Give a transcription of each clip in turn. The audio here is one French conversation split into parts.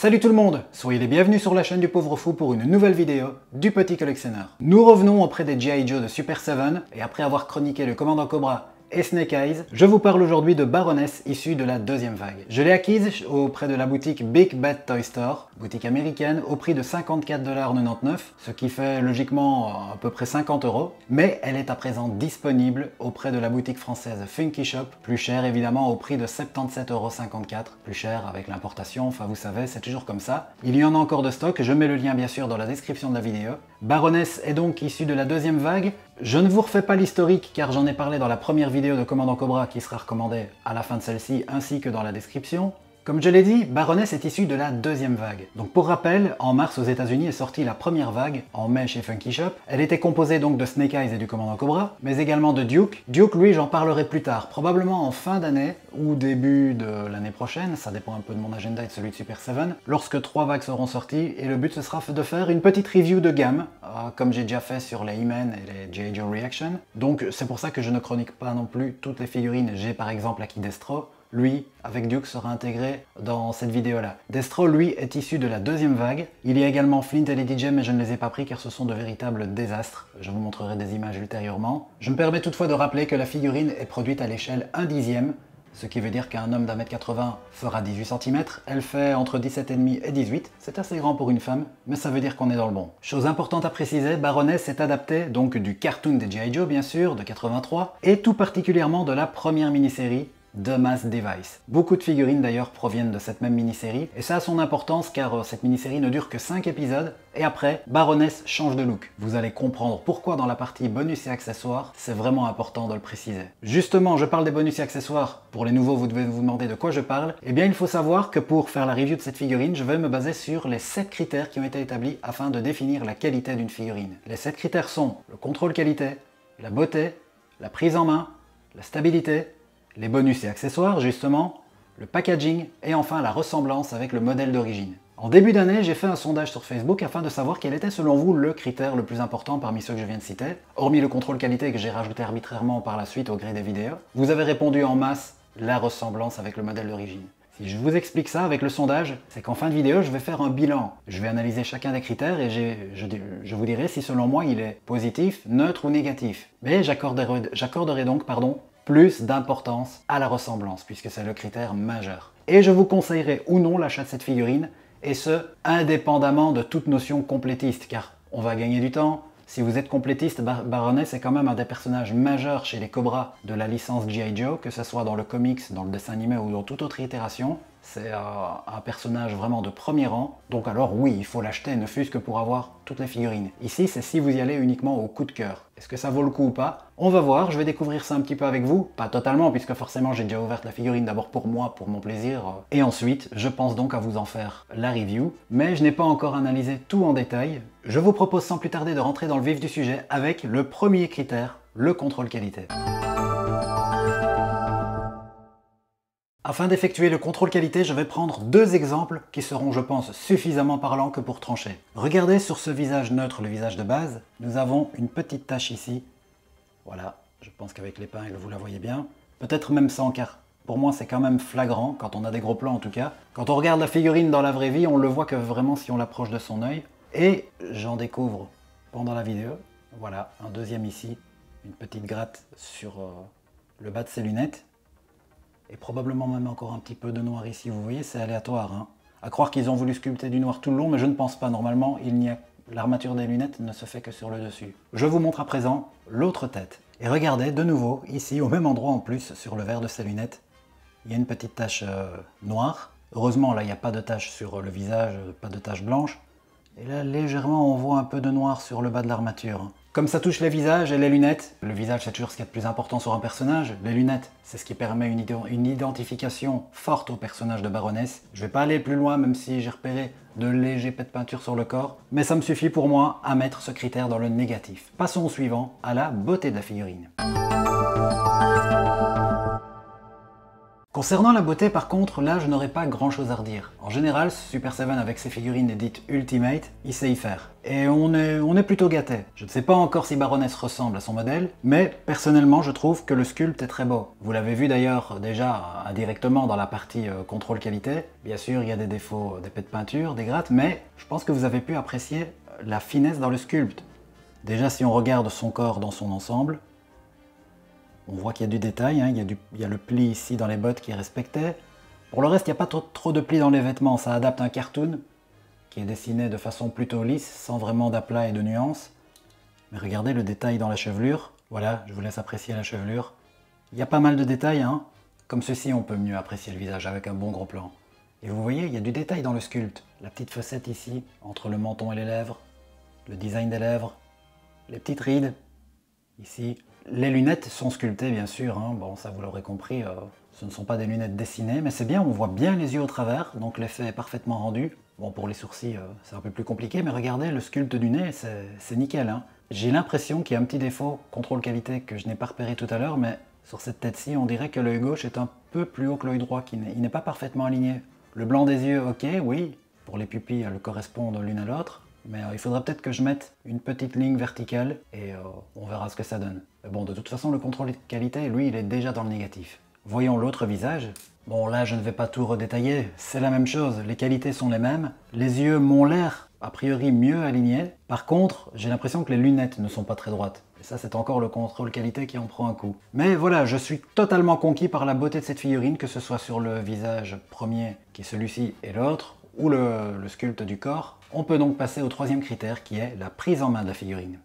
Salut tout le monde, soyez les bienvenus sur la chaîne du Pauvre Fou pour une nouvelle vidéo du Petit Collectionneur. Nous revenons auprès des G.I. Joe de Super 7 et après avoir chroniqué le Commandant Cobra et Snake Eyes, je vous parle aujourd'hui de Baroness issue de la deuxième vague. Je l'ai acquise auprès de la boutique Big Bad Toy Store, boutique américaine, au prix de 54,99 $, ce qui fait logiquement à peu près 50 €, mais elle est à présent disponible auprès de la boutique française Funky Shop, plus cher évidemment au prix de 77,54 €, plus cher avec l'importation, enfin vous savez, c'est toujours comme ça. Il y en a encore de stock, je mets le lien bien sûr dans la description de la vidéo. Baroness est donc issue de la deuxième vague. Je ne vous refais pas l'historique car j'en ai parlé dans la première vidéo de Commandant Cobra qui sera recommandée à la fin de celle-ci ainsi que dans la description. Comme je l'ai dit, Baroness est issue de la deuxième vague. Donc pour rappel, en mars aux États-Unis est sortie la première vague, en mai chez Funky Shop. Elle était composée donc de Snake Eyes et du Commandant Cobra, mais également de Duke. Duke, lui, j'en parlerai plus tard, probablement en fin d'année ou début de l'année prochaine, ça dépend un peu de mon agenda et de celui de Super 7, lorsque 3 vagues seront sorties, et le but ce sera de faire une petite review de gamme, comme j'ai déjà fait sur les He-Man et les G.I. Joe Reaction. Donc c'est pour ça que je ne chronique pas non plus toutes les figurines. J'ai par exemple acquis Destro. Lui, avec Duke, sera intégré dans cette vidéo-là. Destro, lui, est issu de la deuxième vague. Il y a également Flint et Lady Jaye, mais je ne les ai pas pris car ce sont de véritables désastres. Je vous montrerai des images ultérieurement. Je me permets toutefois de rappeler que la figurine est produite à l'échelle 1/10, ce qui veut dire qu'un homme d'1,80 m fera 18 cm, elle fait entre 17,5 et 18, c'est assez grand pour une femme, mais ça veut dire qu'on est dans le bon. Chose importante à préciser, Baroness est adaptée donc du cartoon des G.I. Joe bien sûr, de 83, et tout particulièrement de la première mini-série, The Mass Device. Beaucoup de figurines d'ailleurs proviennent de cette même mini-série, et ça a son importance car cette mini-série ne dure que 5 épisodes, et après, Baroness change de look. Vous allez comprendre pourquoi dans la partie bonus et accessoires, c'est vraiment important de le préciser. Justement, je parle des bonus et accessoires, pour les nouveaux vous devez vous demander de quoi je parle, eh bien il faut savoir que pour faire la review de cette figurine, je vais me baser sur les 7 critères qui ont été établis afin de définir la qualité d'une figurine. Les 7 critères sont le contrôle qualité, la beauté, la prise en main, la stabilité, les bonus et accessoires justement, le packaging et enfin la ressemblance avec le modèle d'origine. En début d'année, j'ai fait un sondage sur Facebook afin de savoir quel était selon vous le critère le plus important parmi ceux que je viens de citer, hormis le contrôle qualité que j'ai rajouté arbitrairement par la suite au gré des vidéos. Vous avez répondu en masse la ressemblance avec le modèle d'origine. Si je vous explique ça avec le sondage, c'est qu'en fin de vidéo, je vais faire un bilan. Je vais analyser chacun des critères et je vous dirai si selon moi il est positif, neutre ou négatif. Mais j'accorderai donc plus d'importance à la ressemblance, puisque c'est le critère majeur. Et je vous conseillerais ou non l'achat de cette figurine, et ce, indépendamment de toute notion complétiste, car on va gagner du temps. Si vous êtes complétiste, Baroness est quand même un des personnages majeurs chez les Cobras de la licence G.I. Joe, que ce soit dans le comics, dans le dessin animé ou dans toute autre itération. C'est un personnage vraiment de premier rang, donc alors oui, il faut l'acheter, ne fût-ce que pour avoir toutes les figurines. Ici, c'est si vous y allez uniquement au coup de cœur. Est-ce que ça vaut le coup ou pas? On va voir, je vais découvrir ça un petit peu avec vous. Pas totalement, puisque forcément j'ai déjà ouvert la figurine d'abord pour moi, pour mon plaisir. Et ensuite, je pense donc à vous en faire la review. Mais je n'ai pas encore analysé tout en détail. Je vous propose sans plus tarder de rentrer dans le vif du sujet avec le premier critère, le contrôle qualité. Afin d'effectuer le contrôle qualité, je vais prendre 2 exemples qui seront, je pense, suffisamment parlants que pour trancher. Regardez sur ce visage neutre, le visage de base, nous avons une petite tache ici. Voilà, je pense qu'avec l'épingle, vous la voyez bien. Peut-être même sans, car pour moi, c'est quand même flagrant, quand on a des gros plans en tout cas. Quand on regarde la figurine dans la vraie vie, on le voit que vraiment si on l'approche de son œil. Et j'en découvre pendant la vidéo. Voilà, un deuxième ici, une petite gratte sur le bas de ses lunettes. Et probablement même encore un petit peu de noir ici, vous voyez, c'est aléatoire. Hein. À croire qu'ils ont voulu sculpter du noir tout le long, mais je ne pense pas. Normalement, l'armature des lunettes ne se fait que sur le dessus. Je vous montre à présent l'autre tête. Et regardez, de nouveau, ici, au même endroit en plus, sur le verre de ses lunettes, il y a une petite tache noire. Heureusement, là, il n'y a pas de tache sur le visage, pas de tache blanche. Et là, légèrement, on voit un peu de noir sur le bas de l'armature. Comme ça touche les visages et les lunettes, le visage c'est toujours ce qui est de plus important sur un personnage, les lunettes c'est ce qui permet une identification forte au personnage de Baroness. Je vais pas aller plus loin même si j'ai repéré de légers pets de peinture sur le corps, mais ça me suffit pour moi à mettre ce critère dans le négatif. Passons au suivant, à la beauté de la figurine. Concernant la beauté par contre, là je n'aurais pas grand chose à redire. En général, Super 7 avec ses figurines dites Ultimate, il sait y faire. Et on est plutôt gâté. Je ne sais pas encore si Baroness ressemble à son modèle, mais personnellement je trouve que le sculpte est très beau. Vous l'avez vu d'ailleurs déjà indirectement dans la partie contrôle qualité. Bien sûr il y a des défauts d'épée de peinture, des grattes, mais je pense que vous avez pu apprécier la finesse dans le sculpte. Déjà si on regarde son corps dans son ensemble, on voit qu'il y a du détail, hein. Il y a le pli ici dans les bottes qui est respecté. Pour le reste, il n'y a pas trop de plis dans les vêtements, ça adapte un cartoon qui est dessiné de façon plutôt lisse, sans vraiment d'aplat et de nuances. Mais regardez le détail dans la chevelure. Voilà, je vous laisse apprécier la chevelure. Il y a pas mal de détails, hein. Comme ceci, on peut mieux apprécier le visage avec un bon gros plan. Et vous voyez, il y a du détail dans le sculpte. La petite fossette ici, entre le menton et les lèvres, le design des lèvres, les petites rides, ici. Les lunettes sont sculptées bien sûr, hein. Bon ça vous l'aurez compris, ce ne sont pas des lunettes dessinées, mais c'est bien, on voit bien les yeux au travers, donc l'effet est parfaitement rendu. Bon pour les sourcils c'est un peu plus compliqué, mais regardez le sculpte du nez, c'est nickel, hein. J'ai l'impression qu'il y a un petit défaut, contrôle qualité, que je n'ai pas repéré tout à l'heure, mais sur cette tête-ci on dirait que l'œil gauche est un peu plus haut que l'œil droit, il n'est pas parfaitement aligné. Le blanc des yeux, ok, oui, pour les pupilles elles correspondent l'une à l'autre. Mais il faudra peut-être que je mette une petite ligne verticale et on verra ce que ça donne. Mais bon, de toute façon, le contrôle de qualité, lui, il est déjà dans le négatif. Voyons l'autre visage. Bon, là, je ne vais pas tout redétailler. C'est la même chose, les qualités sont les mêmes. Les yeux m'ont l'air, a priori, mieux alignés. Par contre, j'ai l'impression que les lunettes ne sont pas très droites. Et ça, c'est encore le contrôle qualité qui en prend un coup. Mais voilà, je suis totalement conquis par la beauté de cette figurine, que ce soit sur le visage premier, qui est celui-ci, et l'autre, ou le sculpte du corps. On peut donc passer au troisième critère qui est la prise en main de la figurine.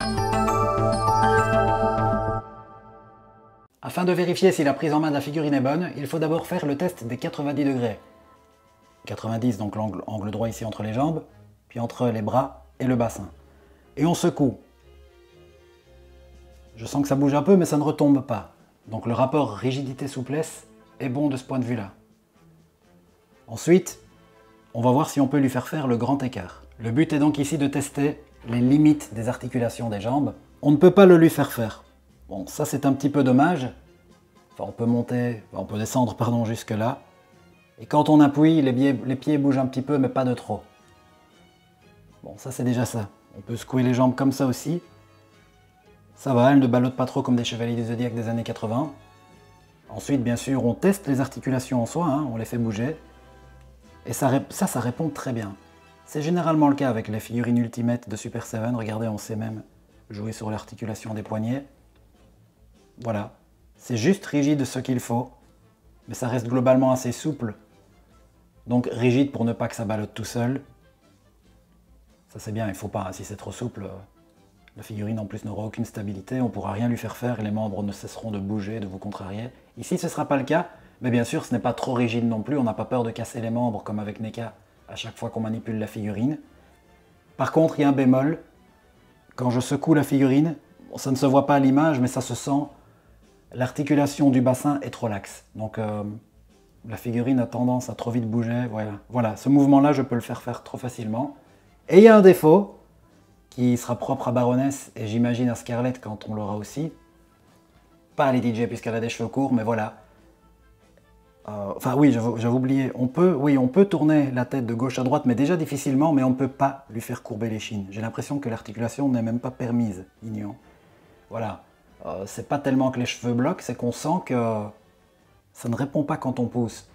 Afin de vérifier si la prise en main de la figurine est bonne, il faut d'abord faire le test des 90 degrés. 90 donc l'angle droit ici entre les jambes, puis entre les bras et le bassin. Et on secoue. Je sens que ça bouge un peu mais ça ne retombe pas. Donc le rapport rigidité-souplesse est bon de ce point de vue-là. Ensuite, on va voir si on peut lui faire le grand écart. Le but est donc ici de tester les limites des articulations des jambes. On ne peut pas le lui faire. Bon, ça c'est un petit peu dommage. Enfin, on peut descendre, pardon, jusque là. Et quand on appuie, les pieds bougent un petit peu, mais pas de trop. Bon, ça c'est déjà ça. On peut secouer les jambes comme ça aussi. Ça va, elles ne ballottent pas trop comme des chevaliers du zodiaque des années 80. Ensuite, bien sûr, on teste les articulations en soi, hein, on les fait bouger. Et ça répond très bien. C'est généralement le cas avec les figurines Ultimate de Super 7. Regardez, on sait même jouer sur l'articulation des poignets. Voilà. C'est juste rigide ce qu'il faut. Mais ça reste globalement assez souple. Donc rigide pour ne pas que ça ballotte tout seul. Ça c'est bien, il ne faut pas. Si c'est trop souple, la figurine en plus n'aura aucune stabilité. On ne pourra rien lui faire et les membres ne cesseront de bouger, de vous contrarier. Ici ce ne sera pas le cas. Mais bien sûr, ce n'est pas trop rigide non plus, on n'a pas peur de casser les membres comme avec NECA à chaque fois qu'on manipule la figurine. Par contre, il y a un bémol. Quand je secoue la figurine, ça ne se voit pas à l'image, mais ça se sent, l'articulation du bassin est trop laxe. Donc la figurine a tendance à trop vite bouger. Voilà, ce mouvement-là, je peux le faire trop facilement. Et il y a un défaut qui sera propre à Baroness et j'imagine à Scarlett quand on l'aura aussi. Pas à Lady J puisqu'elle a des cheveux courts, mais voilà. Enfin oui, j'avais oublié, on peut tourner la tête de gauche à droite, mais déjà difficilement, mais on ne peut pas lui faire courber l'échine. J'ai l'impression que l'articulation n'est même pas permise, ignorant. Voilà, c'est pas tellement que les cheveux bloquent, c'est qu'on sent que ça ne répond pas quand on pousse.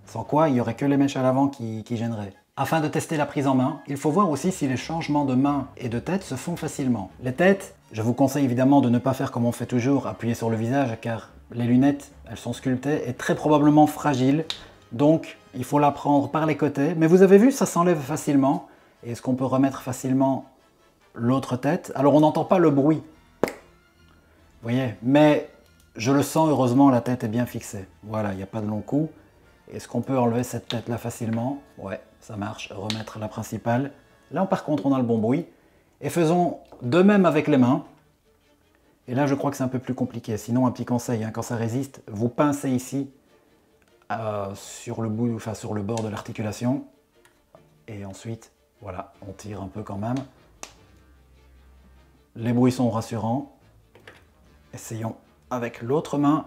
Sans quoi, il n'y aurait que les mèches à l'avant qui gêneraient. Afin de tester la prise en main, il faut voir aussi si les changements de main et de tête se font facilement. Les têtes, je vous conseille évidemment de ne pas faire comme on fait toujours, appuyer sur le visage, car les lunettes, elles sont sculptées et très probablement fragiles, donc il faut la prendre par les côtés. Mais vous avez vu, ça s'enlève facilement. Et est-ce qu'on peut remettre facilement l'autre tête? Alors on n'entend pas le bruit, vous voyez, mais je le sens, heureusement, la tête est bien fixée. Voilà, il n'y a pas de long coup. Est-ce qu'on peut enlever cette tête-là facilement? Ouais, ça marche. Remettre la principale. Là, par contre, on a le bon bruit. Et faisons de même avec les mains. Et là, je crois que c'est un peu plus compliqué. Sinon, un petit conseil, hein, quand ça résiste, vous pincez ici, sur le bout, enfin sur le bord de l'articulation. Et ensuite, voilà, on tire un peu quand même. Les bruits sont rassurants. Essayons avec l'autre main,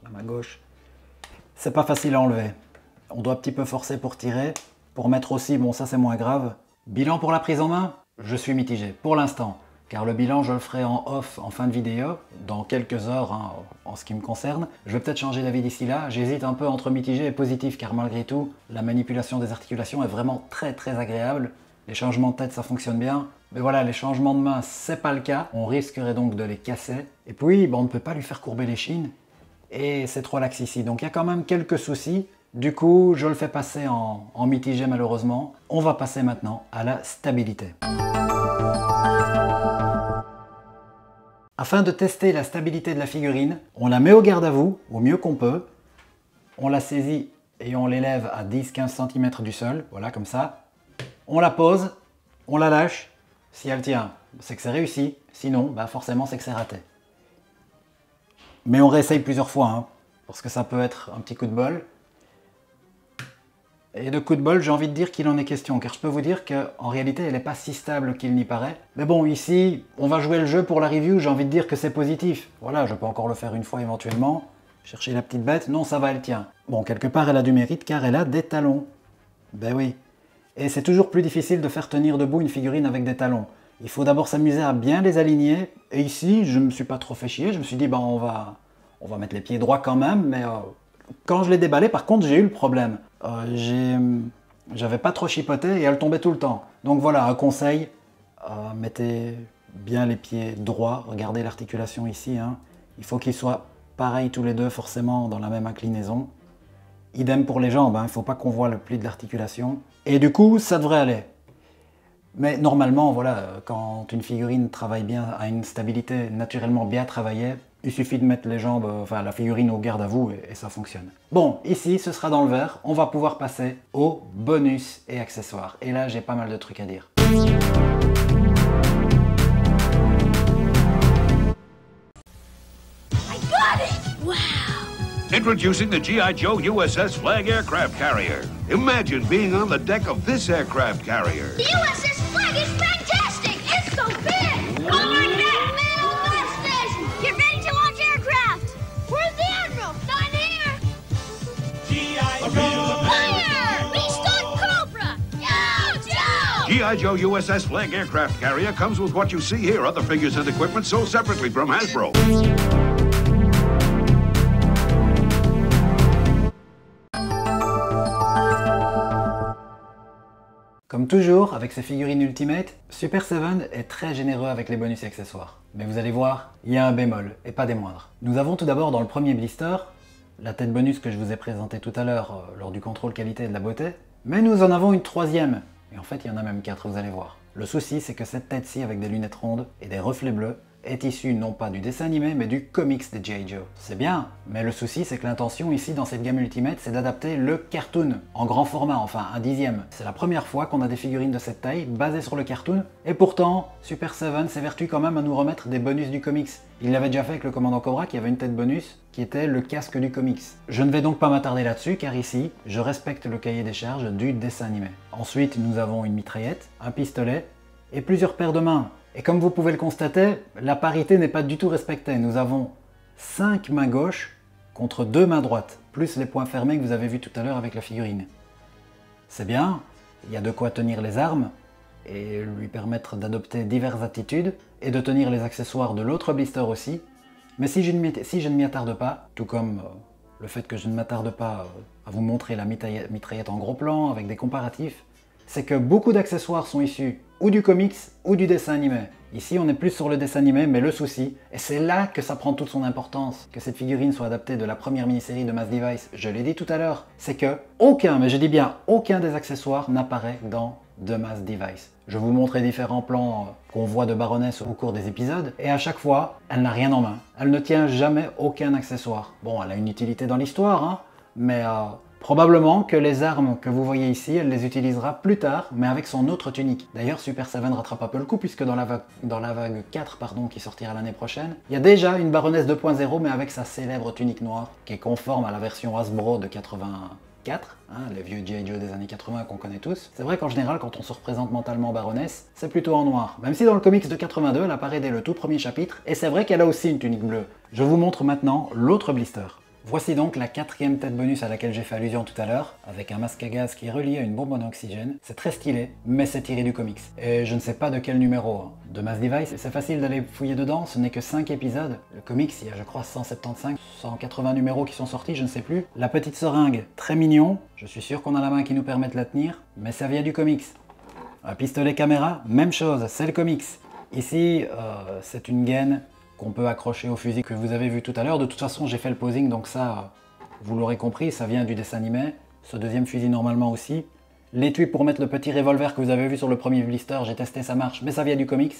la main gauche. c'est pas facile à enlever. On doit un petit peu forcer pour tirer. Pour mettre aussi, bon ça c'est moins grave. Bilan pour la prise en main, je suis mitigé pour l'instant. Car le bilan je le ferai en off en fin de vidéo, dans quelques heures hein, en ce qui me concerne. Je vais peut-être changer d'avis d'ici là. J'hésite un peu entre mitigé et positif car malgré tout, la manipulation des articulations est vraiment très agréable. Les changements de tête ça fonctionne bien. Mais voilà, les changements de main c'est pas le cas. On risquerait donc de les casser. Et puis bon, on ne peut pas lui faire courber les chines. Et c'est trop lax ici. Donc il y a quand même quelques soucis. Du coup, je le fais passer en mitigé malheureusement. On va passer maintenant à la stabilité. Afin de tester la stabilité de la figurine, on la met au garde à vous, au mieux qu'on peut. On la saisit et on l'élève à 10-15 cm du sol, voilà comme ça. On la pose, on la lâche. Si elle tient, c'est que c'est réussi. Sinon, bah forcément c'est que c'est raté. Mais on réessaye plusieurs fois, hein, parce que ça peut être un petit coup de bol. Et de coup de bol, j'ai envie de dire qu'il en est question, car je peux vous dire qu'en réalité, elle n'est pas si stable qu'il n'y paraît. Mais bon, ici, on va jouer le jeu pour la review, j'ai envie de dire que c'est positif. Voilà, je peux encore le faire une fois éventuellement. Chercher la petite bête, non, ça va, elle tient. Bon, quelque part, elle a du mérite, car elle a des talons. Ben oui. Et c'est toujours plus difficile de faire tenir debout une figurine avec des talons. Il faut d'abord s'amuser à bien les aligner. Et ici, je ne me suis pas trop fait chier, je me suis dit, ben on va mettre les pieds droits quand même, mais... Quand je l'ai déballée, par contre, j'ai eu le problème. J'avais pas trop chipoté et elle tombait tout le temps. Donc voilà, un conseil, mettez bien les pieds droits. Regardez l'articulation ici. Hein. Il faut qu'ils soient pareils tous les deux, forcément, dans la même inclinaison. Idem pour les jambes, hein. Il ne faut pas qu'on voit le pli de l'articulation. Et du coup, ça devrait aller. Mais normalement, voilà, quand une figurine travaille bien, a une stabilité naturellement bien travaillée, il suffit de mettre les jambes, enfin la figurine au garde à vous et ça fonctionne. Bon, ici, ce sera dans le vert. On va pouvoir passer aux bonus et accessoires. Et là, j'ai pas mal de trucs à dire. I got it! Wow! Introducing the G.I. Joe USS Flag Aircraft Carrier. Imagine being on the deck of this aircraft carrier. The USS Flag is fantastic! It's so big! Forward net middle mass station! Get ready to launch aircraft! Where's the Admiral? Not here! G.I. Joe! Fire! Restock Cobra! Yo, Joe! G.I. Joe USS Flag Aircraft Carrier comes with what you see here, other figures and equipment sold separately from Hasbro. Comme toujours, avec ces figurines Ultimate, Super 7 est très généreux avec les bonus et accessoires. Mais vous allez voir, il y a un bémol, et pas des moindres. Nous avons tout d'abord dans le premier blister, la tête bonus que je vous ai présentée tout à l'heure lors du contrôle qualité et de la beauté, mais nous en avons une troisième. Et en fait, il y en a même 4, vous allez voir. Le souci, c'est que cette tête-ci avec des lunettes rondes et des reflets bleus est issue non pas du dessin animé, mais du comics de G.I. Joe. C'est bien, mais le souci, c'est que l'intention ici, dans cette gamme Ultimate, c'est d'adapter le cartoon, en grand format, enfin, un dixième. C'est la première fois qu'on a des figurines de cette taille, basées sur le cartoon, et pourtant, Super 7 s'évertue quand même à nous remettre des bonus du comics. Il l'avait déjà fait avec le commandant Cobra, qui avait une tête bonus, qui était le casque du comics. Je ne vais donc pas m'attarder là-dessus, car ici, je respecte le cahier des charges du dessin animé. Ensuite, nous avons une mitraillette, un pistolet, et plusieurs paires de mains. Et comme vous pouvez le constater, la parité n'est pas du tout respectée. Nous avons 5 mains gauches contre 2 mains droites, plus les poings fermés que vous avez vus tout à l'heure avec la figurine. C'est bien, il y a de quoi tenir les armes et lui permettre d'adopter diverses attitudes et de tenir les accessoires de l'autre blister aussi. Mais si je ne m'y attarde pas, tout comme le fait que je ne m'attarde pas à vous montrer la mitraillette en gros plan avec des comparatifs, c'est que beaucoup d'accessoires sont issus ou du comics ou du dessin animé. Ici, on est plus sur le dessin animé, mais le souci, et c'est là que ça prend toute son importance, que cette figurine soit adaptée de la première mini-série de Mass Device, je l'ai dit tout à l'heure, c'est que aucun, mais je dis bien aucun des accessoires n'apparaît dans The Mass Device. Je vous montrerai différents plans qu'on voit de Baroness au cours des épisodes, et à chaque fois, elle n'a rien en main. Elle ne tient jamais aucun accessoire. Bon, elle a une utilité dans l'histoire, hein, mais probablement que les armes que vous voyez ici, elle les utilisera plus tard, mais avec son autre tunique. D'ailleurs, Super 7 rattrape un peu le coup, puisque dans la vague 4, pardon, qui sortira l'année prochaine, il y a déjà une Baroness 2.0, mais avec sa célèbre tunique noire, qui est conforme à la version Hasbro de 84, hein, les vieux G.I. Joe des années 80 qu'on connaît tous. C'est vrai qu'en général, quand on se représente mentalement Baroness, c'est plutôt en noir. Même si dans le comics de 82, elle apparaît dès le tout premier chapitre, et c'est vrai qu'elle a aussi une tunique bleue. Je vous montre maintenant l'autre blister. Voici donc la 4e tête bonus à laquelle j'ai fait allusion tout à l'heure, avec un masque à gaz qui est relié à une bombe en oxygène. C'est très stylé, mais c'est tiré du comics. Et je ne sais pas de quel numéro, hein. De Mass Device, c'est facile d'aller fouiller dedans, ce n'est que 5 épisodes. Le comics, il y a je crois 175, 180 numéros qui sont sortis, je ne sais plus. La petite seringue, très mignon, je suis sûr qu'on a la main qui nous permet de la tenir, mais ça vient du comics. Un pistolet caméra, même chose, c'est le comics. Ici, c'est une gaine qu'on peut accrocher au fusil que vous avez vu tout à l'heure. De toute façon, j'ai fait le posing, donc ça, vous l'aurez compris, ça vient du dessin animé. Ce deuxième fusil normalement aussi. L'étui pour mettre le petit revolver que vous avez vu sur le premier blister, j'ai testé, ça marche, mais ça vient du comics.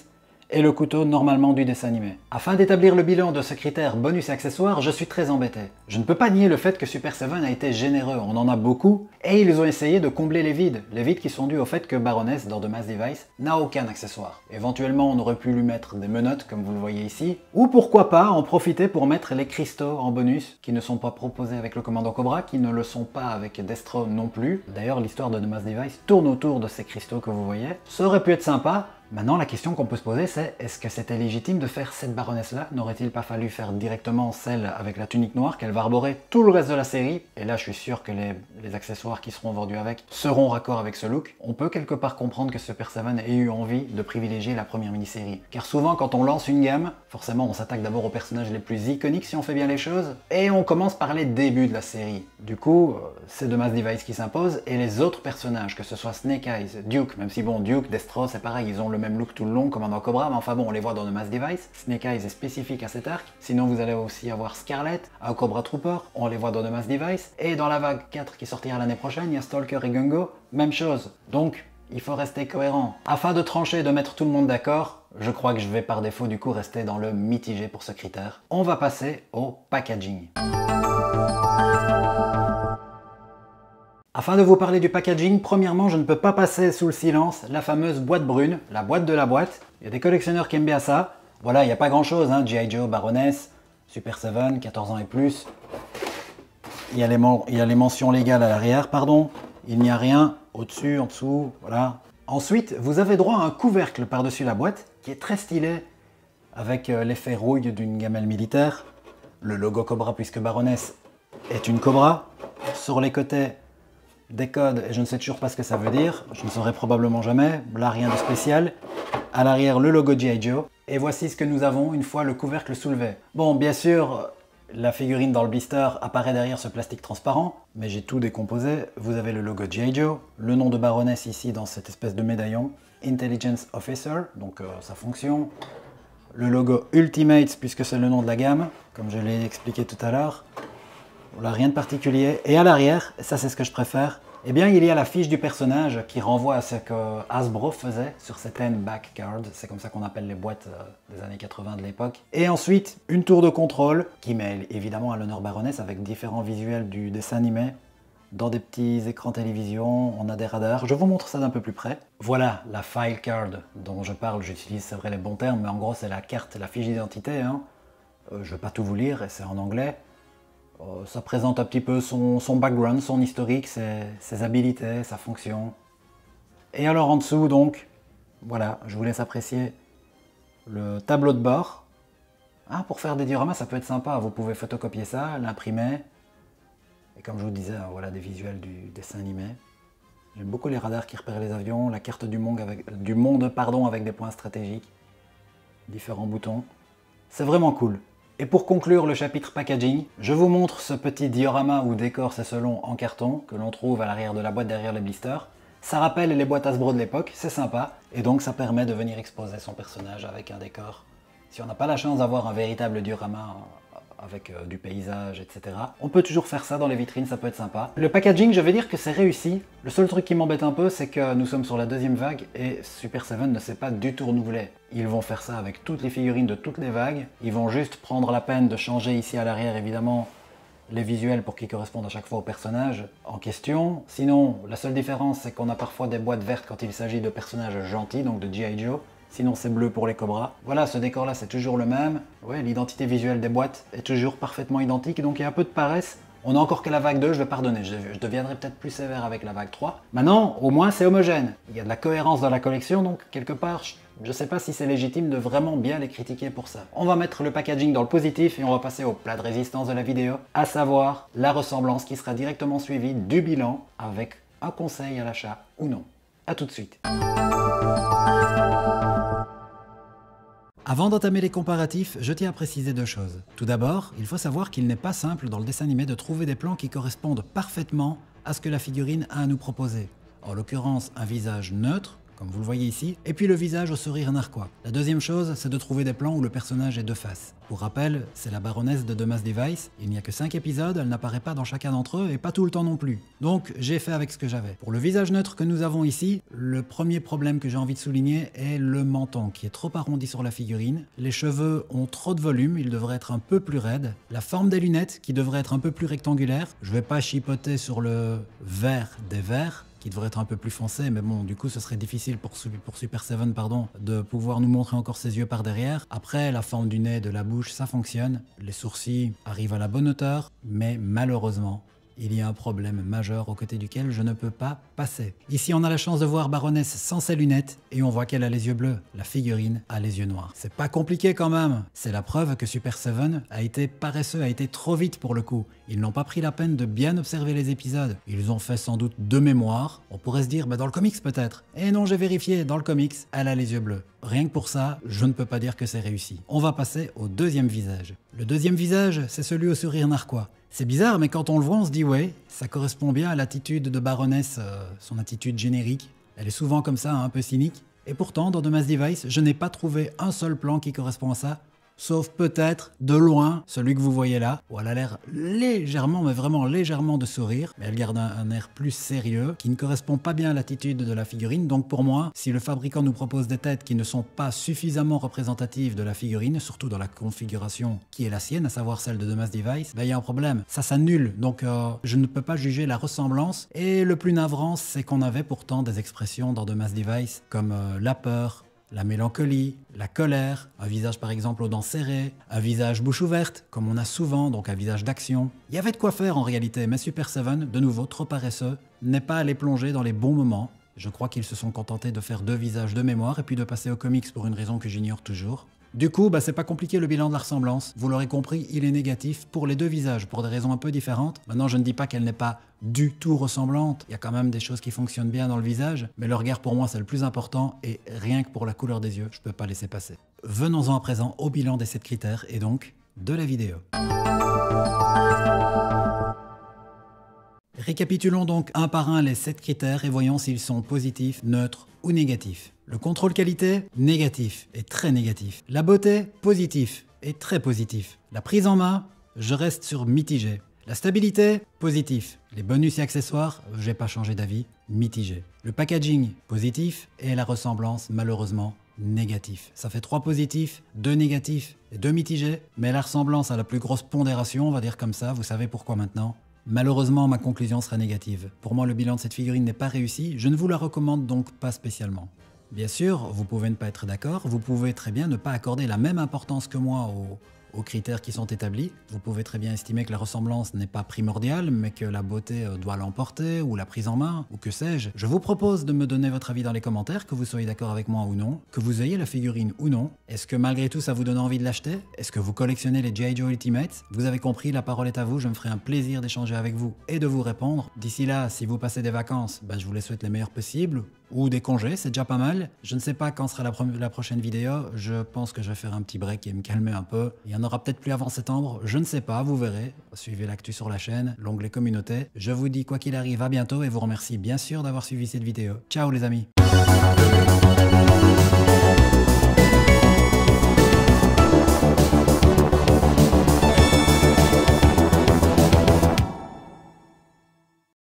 Et le couteau normalement du dessin animé. Afin d'établir le bilan de ce critère bonus et accessoires, je suis très embêté. Je ne peux pas nier le fait que Super Seven a été généreux, on en a beaucoup, et ils ont essayé de combler les vides qui sont dus au fait que Baroness, dans The Mass Device, n'a aucun accessoire. Éventuellement, on aurait pu lui mettre des menottes, comme vous le voyez ici, ou pourquoi pas en profiter pour mettre les cristaux en bonus, qui ne sont pas proposés avec le commandant Cobra, qui ne le sont pas avec Destro non plus. D'ailleurs, l'histoire de The Mass Device tourne autour de ces cristaux que vous voyez. Ça aurait pu être sympa. Maintenant, la question qu'on peut se poser, c'est est-ce que c'était légitime de faire cette baronesse-là? N'aurait-il pas fallu faire directement celle avec la tunique noire qu'elle va arborer tout le reste de la série? Et là, je suis sûr que les accessoires qui seront vendus avec seront raccords avec ce look. On peut quelque part comprendre que Super Seven ait eu envie de privilégier la première mini-série. Car souvent, quand on lance une gamme, forcément, on s'attaque d'abord aux personnages les plus iconiques si on fait bien les choses, et on commence par les débuts de la série. Du coup, c'est The Mass Device qui s'impose, et les autres personnages, que ce soit Snake Eyes, Duke, même si bon, Duke, Destro, c'est pareil, ils ont le même look tout le long, comme dans Cobra, mais enfin bon, on les voit dans The Mass Device. Snake Eyes est spécifique à cet arc, sinon vous allez aussi avoir Scarlet, un Cobra Trooper, on les voit dans The Mass Device, et dans la vague 4 qui sortira l'année prochaine, il y a Stalker et Gungo, même chose. Donc, il faut rester cohérent. Afin de trancher et de mettre tout le monde d'accord, je crois que je vais par défaut du coup rester dans le mitigé pour ce critère. On va passer au packaging. Afin de vous parler du packaging, premièrement, je ne peux pas passer sous le silence la fameuse boîte brune, la boîte de la boîte. Il y a des collectionneurs qui aiment bien ça. Voilà, il n'y a pas grand chose, hein. G.I. Joe, Baroness, Super Seven, 14 ans et plus. Il y a les mentions légales à l'arrière, pardon. Il n'y a rien au-dessus, en dessous, voilà. Ensuite, vous avez droit à un couvercle par-dessus la boîte, qui est très stylé, avec l'effet rouille d'une gamelle militaire. Le logo Cobra, puisque Baroness est une Cobra. Sur les côtés, des codes, et je ne sais toujours pas ce que ça veut dire, je ne saurai probablement jamais, là rien de spécial. À l'arrière, le logo G.I. Joe, et voici ce que nous avons une fois le couvercle soulevé. Bon, bien sûr, la figurine dans le blister apparaît derrière ce plastique transparent, mais j'ai tout décomposé. Vous avez le logo G.I. Joe, le nom de Baroness ici dans cette espèce de médaillon, Intelligence Officer, donc sa fonction, le logo Ultimates, puisque c'est le nom de la gamme, comme je l'ai expliqué tout à l'heure. Voilà, rien de particulier. Et à l'arrière, ça c'est ce que je préfère, eh bien il y a la fiche du personnage qui renvoie à ce que Hasbro faisait sur certaines back cards, c'est comme ça qu'on appelle les boîtes des années 80 de l'époque. Et ensuite, une tour de contrôle qui met évidemment à l'honneur Baroness avec différents visuels du dessin animé. Dans des petits écrans télévision, on a des radars. Je vous montre ça d'un peu plus près. Voilà la file card dont je parle, j'utilise c'est vrai les bons termes, mais en gros c'est la carte, la fiche d'identité. Hein. Je ne vais pas tout vous lire, et c'est en anglais. Ça présente un petit peu son background, son historique, ses habilités, sa fonction. Et alors en dessous donc, voilà, je vous laisse apprécier le tableau de bord. Ah, pour faire des dioramas, ça peut être sympa, vous pouvez photocopier ça, l'imprimer. Et comme je vous disais, voilà des visuels du dessin animé. J'aime beaucoup les radars qui repèrent les avions, la carte du monde avec des points stratégiques, différents boutons. C'est vraiment cool. Et pour conclure le chapitre packaging, je vous montre ce petit diorama ou décor, c'est selon, en carton, que l'on trouve à l'arrière de la boîte derrière les blisters. Ça rappelle les boîtes Hasbro de l'époque, c'est sympa, et donc ça permet de venir exposer son personnage avec un décor. Si on n'a pas la chance d'avoir un véritable diorama avec du paysage, etc., on peut toujours faire ça dans les vitrines, ça peut être sympa. Le packaging, je vais dire que c'est réussi. Le seul truc qui m'embête un peu, c'est que nous sommes sur la deuxième vague et Super Seven ne s'est pas du tout renouvelé. Ils vont faire ça avec toutes les figurines de toutes les vagues. Ils vont juste prendre la peine de changer ici à l'arrière, évidemment, les visuels pour qu'ils correspondent à chaque fois au personnage en question. Sinon, la seule différence, c'est qu'on a parfois des boîtes vertes quand il s'agit de personnages gentils, donc de G.I. Joe. Sinon c'est bleu pour les Cobras. Voilà, ce décor là c'est toujours le même. Ouais, l'identité visuelle des boîtes est toujours parfaitement identique, donc il y a un peu de paresse. On n'a encore que la vague 2, je vais pardonner, je deviendrai peut-être plus sévère avec la vague 3. Maintenant, au moins c'est homogène. Il y a de la cohérence dans la collection, donc quelque part, je sais pas si c'est légitime de vraiment bien les critiquer pour ça. On va mettre le packaging dans le positif et on va passer au plat de résistance de la vidéo, à savoir la ressemblance qui sera directement suivie du bilan avec un conseil à l'achat ou non. A tout de suite. Avant d'entamer les comparatifs, je tiens à préciser deux choses. Tout d'abord, il faut savoir qu'il n'est pas simple dans le dessin animé de trouver des plans qui correspondent parfaitement à ce que la figurine a à nous proposer. En l'occurrence, un visage neutre, comme vous le voyez ici, et puis le visage au sourire narquois. La deuxième chose, c'est de trouver des plans où le personnage est de face. Pour rappel, c'est la baronesse de The Mass Device, il n'y a que 5 épisodes, elle n'apparaît pas dans chacun d'entre eux et pas tout le temps non plus. Donc j'ai fait avec ce que j'avais. Pour le visage neutre que nous avons ici, le premier problème que j'ai envie de souligner est le menton qui est trop arrondi sur la figurine. Les cheveux ont trop de volume, ils devraient être un peu plus raides. La forme des lunettes qui devrait être un peu plus rectangulaire. Je vais pas chipoter sur le vert des verts, qui devrait être un peu plus foncé, mais bon, du coup, ce serait difficile pour Super Seven, de pouvoir nous montrer encore ses yeux par derrière. Après, la forme du nez, de la bouche, ça fonctionne. Les sourcils arrivent à la bonne hauteur, mais malheureusement, il y a un problème majeur aux côtés duquel je ne peux pas passer. Ici, on a la chance de voir Baroness sans ses lunettes et on voit qu'elle a les yeux bleus. La figurine a les yeux noirs. C'est pas compliqué quand même. C'est la preuve que Super Seven a été paresseux, a été trop vite pour le coup. Ils n'ont pas pris la peine de bien observer les épisodes. Ils ont fait sans doute de mémoire. On pourrait se dire, dans le comics peut-être. Et non, j'ai vérifié, dans le comics, elle a les yeux bleus. Rien que pour ça, je ne peux pas dire que c'est réussi. On va passer au deuxième visage. Le deuxième visage, c'est celui au sourire narquois. C'est bizarre, mais quand on le voit, on se dit ouais, ça correspond bien à l'attitude de Baroness, son attitude générique. Elle est souvent comme ça, un peu cynique. Et pourtant, dans The Mass Device, je n'ai pas trouvé un seul plan qui correspond à ça, sauf peut-être, de loin, celui que vous voyez là, où elle a l'air légèrement, mais vraiment légèrement de sourire, mais elle garde un air plus sérieux, qui ne correspond pas bien à l'attitude de la figurine. Donc pour moi, si le fabricant nous propose des têtes qui ne sont pas suffisamment représentatives de la figurine, surtout dans la configuration qui est la sienne, à savoir celle de The Mass Device, il y a un problème. Ça s'annule, donc je ne peux pas juger la ressemblance. Et le plus navrant, c'est qu'on avait pourtant des expressions dans The Mass Device, comme la peur, la mélancolie, la colère, un visage par exemple aux dents serrées, un visage bouche ouverte, comme on a souvent, donc un visage d'action. Il y avait de quoi faire en réalité, mais Super Seven, de nouveau trop paresseux, n'est pas allé plonger dans les bons moments. Je crois qu'ils se sont contentés de faire 2 visages de mémoire et puis de passer aux comics pour une raison que j'ignore toujours. Du coup, c'est pas compliqué le bilan de la ressemblance. Vous l'aurez compris, il est négatif pour les 2 visages, pour des raisons un peu différentes. Maintenant, je ne dis pas qu'elle n'est pas du tout ressemblante. Il y a quand même des choses qui fonctionnent bien dans le visage, mais le regard pour moi c'est le plus important et rien que pour la couleur des yeux, je peux pas laisser passer. Venons-en à présent au bilan des 7 critères et donc de la vidéo. Récapitulons donc un par un les 7 critères et voyons s'ils sont positifs, neutres ou négatifs. Le contrôle qualité, négatif et très négatif. La beauté, positif et très positif. La prise en main, je reste sur mitigé. La stabilité, positif. Les bonus et accessoires, j'ai pas changé d'avis, mitigé. Le packaging, positif. Et la ressemblance, malheureusement, négatif. Ça fait 3 positifs, 2 négatifs et 2 mitigés. Mais la ressemblance a la plus grosse pondération, on va dire comme ça, vous savez pourquoi maintenant. Malheureusement, ma conclusion sera négative. Pour moi, le bilan de cette figurine n'est pas réussi, je ne vous la recommande donc pas spécialement. Bien sûr, vous pouvez ne pas être d'accord, vous pouvez très bien ne pas accorder la même importance que moi aux critères qui sont établis. Vous pouvez très bien estimer que la ressemblance n'est pas primordiale, mais que la beauté doit l'emporter, ou la prise en main, ou que sais-je. Je vous propose de me donner votre avis dans les commentaires, que vous soyez d'accord avec moi ou non, que vous ayez la figurine ou non. Est-ce que malgré tout ça vous donne envie de l'acheter? Est-ce que vous collectionnez les G.I. Joe Ultimate? Vous avez compris, la parole est à vous, je me ferai un plaisir d'échanger avec vous et de vous répondre. D'ici là, si vous passez des vacances, je vous les souhaite les meilleures possibles, ou des congés, c'est déjà pas mal. Je ne sais pas quand sera la prochaine vidéo, je pense que je vais faire un petit break et me calmer un peu. Il y en aura peut-être plus avant septembre, je ne sais pas, vous verrez. Suivez l'actu sur la chaîne, l'onglet communauté. Je vous dis quoi qu'il arrive, à bientôt et vous remercie bien sûr d'avoir suivi cette vidéo. Ciao les amis.